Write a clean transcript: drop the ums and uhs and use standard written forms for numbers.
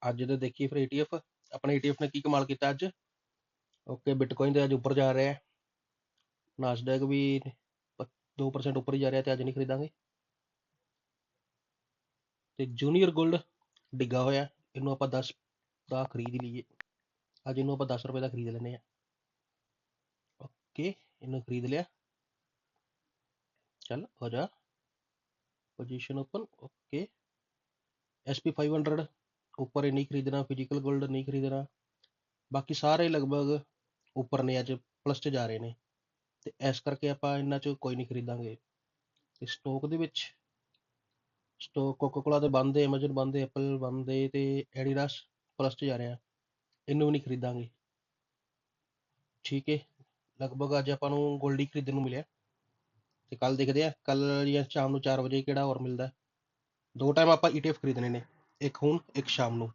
ਅੱਜ ਦੇ ਦੇਖੀਏ ਫਿਰ ETF, ਆਪਣੇ ETF ਨੇ ਕੀ ਕਮਾਲ ਕੀਤਾ ਅੱਜ। ਓਕੇ, ਬਿਟਕੋਇਨ ਤੇ ਅੱਜ ਉੱਪਰ ਜਾ ਰਿਹਾ ਹੈ, ਨਾਸਡੈਕ ਵੀ 2% ਉੱਪਰ ਹੀ ਜਾ ਰਿਹਾ, ਤੇ ਅੱਜ ਨਹੀਂ ਖਰੀਦਾਂਗੇ। ਤੇ ਜੂਨੀਅਰ 골ਡ ਡਿੱਗਾ ਹੋਇਆ, ਇਹਨੂੰ ਆਪਾਂ 10 ਦਾ ਖਰੀਦ ਲਈਏ। ਅੱਜ ਇਹਨੂੰ ਆਪਾਂ 10 ਰੁਪਏ ਦਾ ਖਰੀਦ ਲੈਂਦੇ ਹਾਂ। ਓਕੇ, ਇਹਨੂੰ ਖਰੀਦ ਲਿਆ। ਚੱਲ ਹੋ ਜਾ, ਪੋਜੀਸ਼ਨ ਓਪਨ। ਓਕੇ, SP 500 ਉੱਪਰ ਹੀ ਨਹੀਂ ਖਰੀਦਣਾ, ਫਿਜ਼ੀਕਲ 골ਡ ਨਹੀਂ ਖਰੀਦਣਾ, ਬਾਕੀ ਸਾਰੇ ਲਗਭਗ ਉੱਪਰ ਨੇ, ਅੱਜ ਪਲੱਸ 'ਚ ਜਾ ਰਹੇ ਨੇ, ਤੇ ਇਸ ਕਰਕੇ ਆਪਾਂ ਇਹਨਾਂ 'ਚ ਕੋਈ ਨਹੀਂ ਖਰੀਦਾਂਗੇ। ਤੇ ਸਟੋਕ ਦੇ ਵਿੱਚ ਸਟੋਕ ਕੋਕਾ ਕੋਲਾ ਤੇ ਬੰਦ ਹੈ, ਐਮਾਜ਼ਨ ਬੰਦ ਹੈ, ਐਪਲ ਬੰਦ ਹੈ, ਤੇ ਐਡੀਡਾਸ ਪਲੱਸ 'ਚ ਜਾ ਰਿਹਾ, ਇਹਨੂੰ ਵੀ ਨਹੀਂ ਖਰੀਦਾਂਗੇ। ਠੀਕ ਹੈ, ਲਗਭਗ ਅੱਜ ਆਪਾਂ ਨੂੰ 골ਡ ਹੀ ਖਰੀਦਣ ਨੂੰ ਮਿਲਿਆ, ਤੇ ਕੱਲ ਦੇਖਦੇ ਆ, ਕੱਲ ਜਾਂ ਸ਼ਾਮ ਨੂੰ 4 ਵਜੇ ਕਿਹੜਾ ਹੋਰ ਮਿਲਦਾ। 2 ਟਾਈਮ ਆਪਾਂ ETF ਖਰੀਦਣੇ ਨੇ, ਇੱਕ ਹੁਣ ਇੱਕ ਸ਼ਾਮ ਨੂੰ।